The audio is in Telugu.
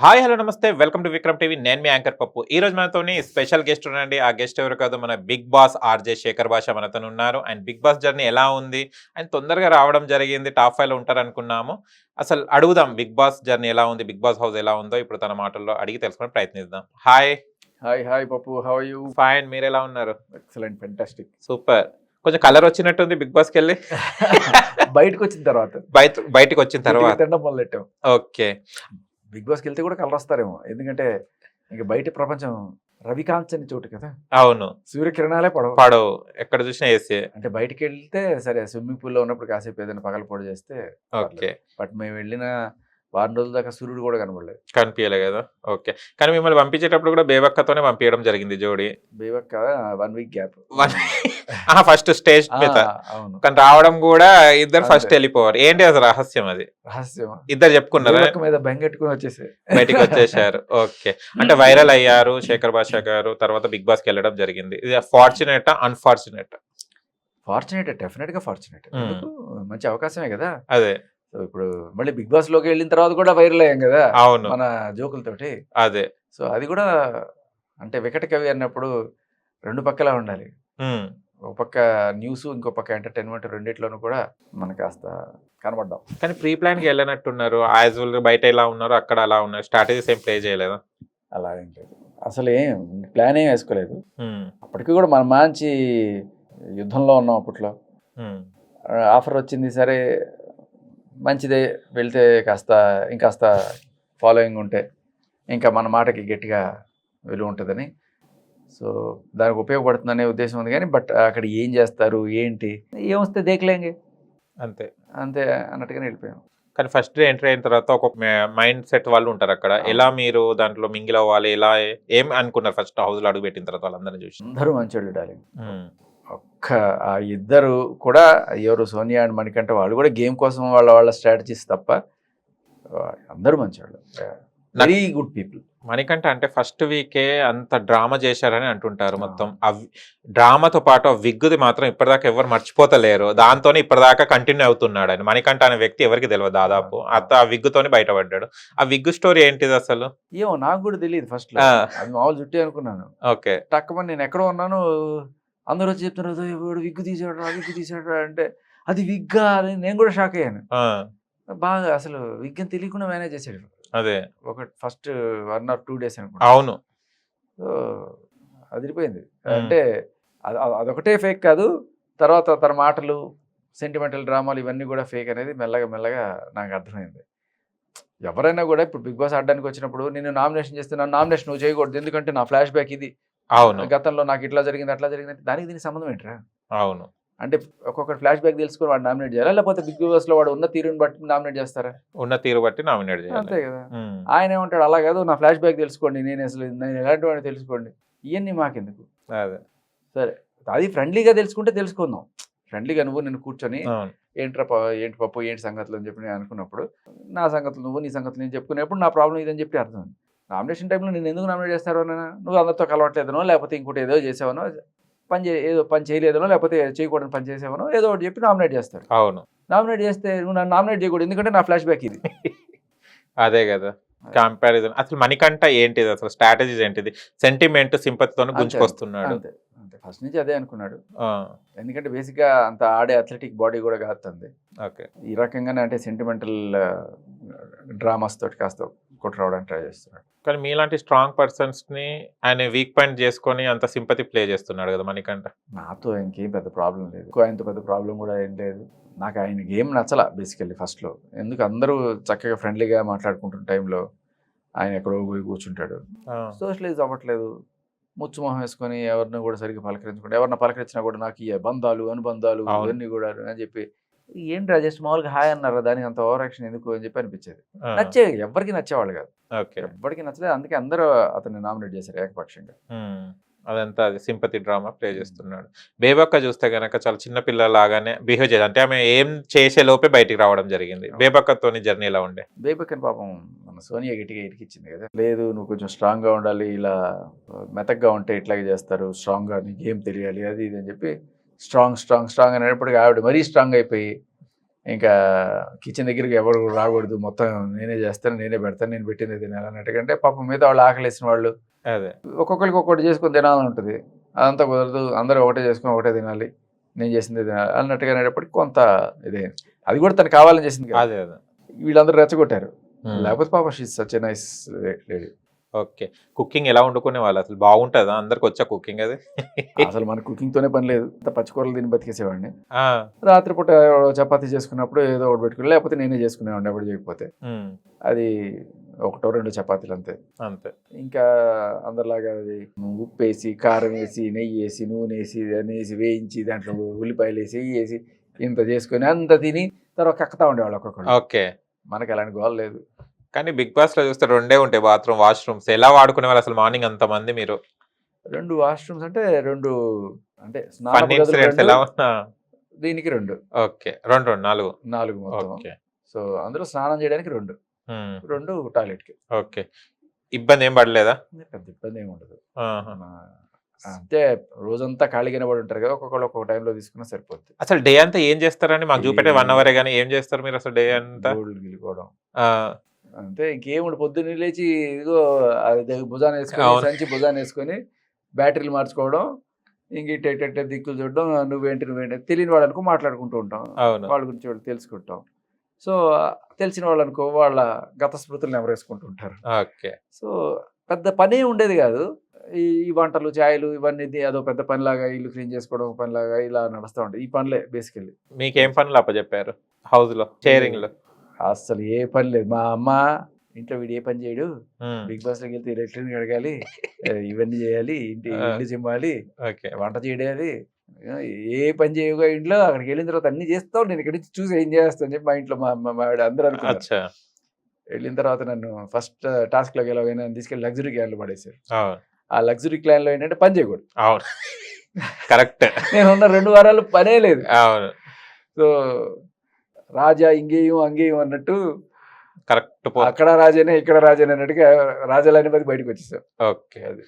హాయ్ హలో నమస్తే వెల్కమ్ టు విక్రమ్ టీవీ. నేను మీ యాంకర్ పప్పు. ఈ రోజు మనతోని స్పెషల్ గెస్ట్ ఉన్నారండి. ఆ గెస్ట్ ఎవరు కాదు, మన బిగ్ బాస్ ఆర్జే శేఖర్ భాష మనతో ఉన్నారు. అండ్ బిగ్ బాస్ జర్నీ ఎలా ఉంది, అండ్ తొందరగా రావడం జరిగింది, టాప్ 5 లో ఉంటారనుకున్నాము. అసలు అడుగుదాం బిగ్ బాస్ జర్నీ ఎలా ఉంది, బిగ్ బాస్ హౌస్ ఎలా ఉందో ఇప్పుడు తన మాటల్లో అడిగి తెలుసుకునే ప్రయత్నిద్దాం. హాయ్. హాయ్ పప్పు, హౌ ఆర్ యూ? ఫైన్, మీరు ఎలా ఉన్నారు? Excellent, fantastic. సూపర్. కొంచెం కలర్ వచ్చినట్టుంది బిగ్ బాస్కి వెళ్ళి. బయటకు వచ్చిన తర్వాత బయటకు వచ్చిన తర్వాత తినడం మొదలెట్టాం. ఓకే. బిగ్ బాస్కి వెళ్తే కూడా కలర్ వస్తారేమో, ఎందుకంటే ఇంక బయట ప్రపంచం రవికాంత్ చోటు కదా. అవును, సూర్యకిరణాలే పడవు. పడవు, ఎక్కడ చూసినా ఏసీ. అంటే బయటికి వెళ్తే సరే, స్విమ్మింగ్ పూల్లో ఉన్నప్పుడు కాసేపు ఏదైనా పగలపోటు చేస్తే ఓకే. బట్ మేము వెళ్ళిన వారం రోజుల దాకా సూర్యుడు కూడా కనబడలేదు. కనిపించలే కదా. ఓకే. కానీ మిమ్మల్ని పంపించేటప్పుడు కూడా బేబక్కతోనే పంపించడం జరిగింది జోడి. బేవక్క 1 వీక్ గ్యాప్. ఫస్ట్ స్టేజ్ మీద. అవును, కానీ రావడం కూడా ఇద్దరు ఫస్ట్ వెళ్ళిపోవాలి. ఏంటి అసలు రహస్యం అది? రహస్యం ఇద్దరు చెప్పుకున్నారా? బేవక్క మీద బెంగెట్టుకుని వచ్చేసి బయటికి వచ్చేసారు. ఓకే. అంటే వైరల్ అయ్యారు శేఖర్ భాష గారు, తర్వాత బిగ్ బాస్ కి వెళ్ళడం జరిగింది. ఇది ఫార్చునేట్ అన్ఫార్చునేట్? ఫార్చునేట్, డెఫినెట్ గా ఫార్చునేట్. మంచి అవకాశమే కదా. అదే. సో ఇప్పుడు మళ్ళీ బిగ్ బాస్ లోకి వెళ్ళిన తర్వాత కూడా వైరల్ అయ్యాం కదా. అవును, మన జోకులతోటి. అదే. సో అది కూడా అంటే వికట కవి అన్నప్పుడు రెండు పక్కలా ఉండాలి. ఒక పక్క న్యూస్, ఇంకో పక్క ఎంటర్టైన్మెంట్, రెండిట్లోనూ కూడా మనం కాస్త కనబడ్డాం. కానీ ప్రీ ప్లాన్ కి వెళ్ళినట్టున్నారు. యాజువల్ గా బయట ఎలా ఉన్నారు అక్కడ అలా ఉన్నారు. స్ట్రాటజీస్ ఏం ప్లే చేయలేదా? అలా ఏం లేదు, అసలు ఏం ప్లాన్ ఏం వేసుకోలేదు. అప్పటికి కూడా మనం మంచి యుద్ధంలో ఉన్నాం అప్పట్లో. ఆఫర్ వచ్చింది, సరే మంచిదే, వెళ్తే కాస్త ఇంకాస్త ఫాలోయింగ్ ఉంటే ఇంకా మన మాటకి గట్టిగా విలువ ఉంటుందని, సో దానికి ఉపయోగపడుతుందనే ఉద్దేశం ఉంది. కానీ బట్ అక్కడ ఏం చేస్తారు, ఏంటి, ఏమొస్తే దేకలేంగే, అంతే అంతే అన్నట్టుగానే వెళ్ళిపోయాం. కానీ ఫస్ట్ డే ఎంటర్ అయిన తర్వాత ఒక మైండ్ సెట్ వాళ్ళు ఉంటారు అక్కడ. ఎలా మీరు దాంట్లో మింగిల్ అవ్వాలి, ఎలా ఏం అనుకున్నారు ఫస్ట్ హౌస్ లో అడుగు పెట్టిన తర్వాత? వాళ్ళందరినీ చూసి అందరూ మంచోళ్ళు డార్లింగ్. ఒక్క ఆ ఇద్దరు కూడా, ఎవరు సోనియా అండ్ మణికంఠ, వాళ్ళు కూడా గేమ్ కోసం వాళ్ళ స్ట్రాటజీస్ తప్ప అందరూ మంచోళ్ళు, వెరీ గుడ్ పీపుల్. మణికంఠ అంటే ఫస్ట్ వీకే అంత డ్రామా చేశారని అంటుంటారు. మొత్తం ఆ డ్రామాతో పాటు ఆ విగ్గుది మాత్రం ఇప్పటిదాకా ఎవరు మర్చిపోతలేరు. దాంతోనే ఇప్పటిదాకా కంటిన్యూ అవుతున్నాడు ఆయన. మణికంఠ అనే వ్యక్తి ఎవరికి తెలియదు దాదాపు. ఆ విగ్గుతోనే బయటపడ్డాడు. ఆ విగ్గు స్టోరీ ఏంటిది అసలు? ఏమో నాకు కూడా తెలియదు ఫస్ట్ లో. అది మామూలు జుట్టే అనుకున్నాను. ఓకే. టక్కమని నేను ఎక్కడో ఉన్నాను, అందరూ వచ్చి చెప్తున్నారు విగ్గు తీసాడు, విగ్గు తీసాడు అంటే, అది విగ్గా అని నేను కూడా షాక్ అయ్యాను. బాగా అసలు విగ్ అని తెలియకుండా మేనేజ్ చేశాడు. అదే ఒక ఫస్ట్ 1 or 2 days అనుకుంటా. అవును. సో అదిరిపోయింది. అంటే అదొకటే ఫేక్ కాదు, తర్వాత తన మాటలు, సెంటిమెంటల్ డ్రామాలు ఇవన్నీ కూడా ఫేక్ అనేది మెల్లగా మెల్లగా నాకు అర్థమైంది. ఎవరైనా కూడా ఇప్పుడు బిగ్ బాస్ ఆడడానికి వచ్చినప్పుడు నేను నామినేషన్ చేస్తున్నాను, నామినేషన్ నువ్వు చేయకూడదు, ఎందుకంటే నా ఫ్లాష్ బ్యాక్ ఇది, అవును, గతంలో నాకు ఇట్లా జరిగింది అట్లా జరిగింది అంటే దానికి దీనికి సంబంధం ఏంట్రా? అవును. అంటే ఒక్కొక్కటి ఫ్లాష్ బ్యాక్ తెలుసుకొని వాడు నామినేట్ చేయాలా, లేకపోతే బిగ్ బాస్ లో వాడు ఉన్న తీరుని బట్టి నామినేట్ చేస్తారా? ఉన్న తీరు బట్టి నామినేట్ చేయాలి. అంతే కదా. ఆయన ఏమంటాడు, అలా కాదు, నా ఫ్లాష్ బ్యాక్ తెలుసుకోండి, నేను ఎలాంటి వాడిని తెలుసుకోండి, ఇవన్నీ మాకెందుకు? అదే. సరే, అది ఫ్రెండ్లీగా తెలుసుకుంటే తెలుసుకుందాం. ఫ్రెండ్లీగా నువ్వు నేను కూర్చొని ఏంటి పప్పు, ఏంటి సంగతులు అని చెప్పి నేను అనుకున్నప్పుడు, నా సంగతులు నువ్వు, నీ సంగతులు నేను చెప్పుకునేప్పుడు నా ప్రాబ్లం ఇదని చెప్పి అర్థం. నామినేషన్ టైంలో నేను ఎందుకు నామినేట్ చేస్తారో, నువ్వు అందరితో కలవట్లేదనో, లేకపోతే ఇంకోటి ఏదో చేసావనో, ఏదో పని చేయలేదనో, లేకపోతే చేయకూడని పని చేసావనో, ఏదో ఒకటి చెప్పి నామినేట్ చేస్తారు. అవును. నామినేట్ చేస్తే నువ్వు నన్ను నామినేట్ చేయకూడదు, ఎందుకంటే నా ఫ్లాష్ బ్యాక్ ఇది. అదే కదా కంపారిజన్. అసలు మణికంఠ ఏంటిది అసలు స్ట్రాటజీస్ ఏంటిది? సెంటిమెంట్, సింపతితో గుంజుకొస్తున్నాడు. అంతే, ఫస్ట్ నుంచి అదే అనుకున్నాడు. ఎందుకంటే బేసిక్గా అంత ఆడే అథ్లెటిక్ బాడీ కూడా కాస్తుంది. ఓకే. ఈ రకంగానే అంటే సెంటిమెంటల్ డ్రామాస్ తోటి కాస్త కొట్టురావడానికి ట్రై చేస్తున్నాడు. కానీ మీలాంటి స్ట్రాంగ్ పర్సన్స్ ని ఆయన వీక్ పాయింట్ చేసుకొని అంత సింపతి ప్లే చేస్తున్నాడు కదా మణికంఠ. నాతో ఇంకేం పెద్ద ప్రాబ్లం లేదు, ఆయనతో పెద్ద ప్రాబ్లం కూడా ఏం లేదు. నాకు ఆయన గేమ్ నచ్చలా బేసికల్లీ ఫస్ట్లో. ఎందుకు అందరూ చక్కగా ఫ్రెండ్లీగా మాట్లాడుకుంటున్న టైంలో ఆయన ఎక్కడో పోయి కూర్చుంటాడు, సోషలైజ్ అవ్వట్లేదు, ముచ్చుమొహం వేసుకొని ఎవరిని కూడా సరిగ్గా పలకరించుకుంటే, ఎవరిని పలకరించినా కూడా నాకు ఈ బంధాలు అనుబంధాలు ఇవన్నీ కూడా అని చెప్పి, ఏంటి జస్ట్ మామూలుగా హాయ్ అన్నారు, దానికి అంత ఓవర్ యాక్షన్ ఎందుకు అని చెప్పి అనిపించేది. నచ్చేది, ఎవరికి నచ్చేవాళ్ళు కాదు, ఎవరికి నచ్చలేదు. అందుకే అందరూ అతన్ని నామినేట్ చేశారు ఏకపక్షంగా. అదంతా అది సింపతి డ్రామా ప్లే చేస్తున్నాడు. బేబక్క చూస్తే గనక చాలా చిన్న పిల్లలాగానే బిహేవ్ చేయాలి. అంటే ఆమె ఏం చేసే లోపే బయటికి రావడం జరిగింది. బేబక్కతోని జర్నీ ఎలా ఉండే? బేబక్కని పాపం మన సోనియా గట్టిగా ఇరికిచ్చింది కదా, లేదు నువ్వు కొంచెం స్ట్రాంగ్గా ఉండాలి, ఇలా మెతగ్గా ఉంటే ఇట్లాగే చేస్తారు, స్ట్రాంగ్గా నీకు గేమ్ తెలియాలి, అది ఇది అని చెప్పి స్ట్రాంగ్ అనేటప్పటికీ ఆవిడ మరీ స్ట్రాంగ్ అయిపోయి ఇంకా కిచెన్ దగ్గరికి ఎవరు రాకూడదు, మొత్తం నేనే చేస్తాను, నేనే పెడతాను, నేను పెట్టింది తినాలి అన్నట్టుకంటే పాపం మీద వాళ్ళు ఆకలేసిన వాళ్ళు అదే ఒక్కొక్కరికి ఒక్కటి చేసుకొని తినాలని ఉంటుంది. అదంతా కుదరదు, అందరూ ఒకటే చేసుకొని ఒకటే తినాలి, నేను చేసింది తినాలి అన్నట్టుగా అనేటప్పటికి కొంత ఇదే. అది కూడా తను కావాలని చేసింది కాదు, అదే అదే వీళ్ళందరూ రెచ్చగొట్టారు. లేకపోతే పాప she such a nice lady. Okay. Cooking ఎలా వండుకునే వాళ్ళు అసలు బాగుంటుందా? అందరికి వచ్చా కుకింగ్ అది? అసలు మన కుకింగ్ తోనే పని లేదు, అంత పచ్చికూరలు తిని బతికేసేవాడిని. ఆ, రాత్రిపూట చపాతీ చేసుకున్నప్పుడు ఏదో ఒకటి పెట్టుకుని, లేకపోతే నేనే చేసుకునేవాడిని ఎప్పుడు చేయకపోతే. ఉమ్, అది ఒకటో రెండు చపాతీలు అంతే. అంతే. ఇంకా అందరిలాగా అది ఉప్పు వేసి, కారం వేసి, నెయ్యి వేసి, నూనె వేసి, అన్నీ వేసి వేయించి దాంట్లో ఉల్లిపాయలు వేసి వేసి ఇంత చేసుకొని అంత తిని తర్వాత కక్కుతా ఉండేవాళ్ళు ఒక్కొక్కరు. ఓకే. మనకి అలాంటి గోల లేదు. కానీ బిగ్ బాస్ లో చూస్తే రెండే ఉంటాయి బాత్రూమ్, వాష్రూమ్స్. ఎలా వాడుకునే వాళ్ళు అసలు మార్నింగ్ అంత మంది మీరు? 2 వాష్రూమ్స్ అంటే 2 అంటే స్నానపు ఫన్నీ గదులు ఇన్సిడెంట్స్ 2, ఎలా ఉన్నా? దీనికి 2, ఓకే. రెండు రెండు 4. 4 మొత్తం. ఓకే. సో అందులో స్నానం చేయడానికి 2, ఉమ్, 2 టాయిలెట్కి. ఓకే. ఇబ్బంది ఏం పడలేదా? పెద్ద ఇబ్బంది ఏమి ఉండదు. ఆహా. అంతే, రోజంతా ఖాళీగానే పడి ఉంటారు కదా, ఒక్కొక్కళ్ళు ఒక్కొక్క టైంలో తీసుకున్నా సరిపోద్ది. అసలు డే అంతా ఏం చేస్తారండి? మాకు చూపెట్టే 1 అవరే కానీ ఏం చేస్తారు మీరు అసలు డే అంతా? గోల్డ్ గిలుకోవడం ఆ, అంతే, ఇంకేముండు. పొద్దున్న లేచి ఇదిగో అది భుజాన్ని వేసుకొని, అవును. సంచి భుజాన్ని వేసుకొని బ్యాటరీలు మార్చుకోవడం, ఇంక ఇట్ట దిక్కులు చూడడం, నువ్వేంటి తెలియని వాళ్ళనుకో మాట్లాడుకుంటూ ఉంటాం, అవును. వాళ్ళ గురించి వాళ్ళు తెలుసుకుంటాం. సో తెలిసిన వాళ్ళనుకో వాళ్ళ గత స్మృతులు నెమరేసుకుంటూ ఉంటారు. ఓకే. సో పెద్ద పనే ఉండేది కాదు. ఈ వంటలు, ఛాయలు ఇవన్నీ అదో పెద్ద పనిలాగా, ఇల్లు క్లీన్ చేసుకోవడం పనిలాగా ఇలా నడుస్తూ ఉంటాయి. ఈ పనులే బేసికల్లీ. మీకేం పనులు అప్పచెప్పారు హౌస్ లో, షేరింగ్ లో? అసలు ఏ పని లేదు. మా అమ్మ ఇంట్లో వీడు ఏ పని చేయడు, ఉమ్, బిగ్ బాస్లోకి వెళ్తే ఎలక్ట్రిక్ కడగాలి, ఇవన్నీ చేయాలి, ఇల్లు చిమ్మాలి, ఓకే. వంట చేయడాలి, ఏ పని చేయగా ఇంట్లో అక్కడికి వెళ్ళిన తర్వాత అన్ని చేస్తావు, నేను ఇక్కడి నుంచి చూసి ఏం చేస్తాను అని చెప్పి మా ఇంట్లో మా అమ్మ మా ఆవిడ అందరూ అనుకున్నారు. అచ్చా. వెళ్ళిన తర్వాత నన్ను ఫస్ట్ టాస్క్లోకి ఎలాగైనా తీసుకెళ్ళి లగ్జరీ క్లాన్లో పడేశారు. అవును. ఆ లగ్జరీ క్లాన్లో ఏంటంటే పని చేయకూడదు. అవును. కరెక్ట్. నేను ఉన్న 2 వారాలు పనే లేదు. అవును. సో రాజా ఇంగేయం అంగేయం అన్నట్టు కరెక్ట్. అక్కడ రాజానే ఇక్కడ రాజానే అన్నట్టుగా రాజాలనేది బయటకు వచ్చేసాం. ఓకే. అది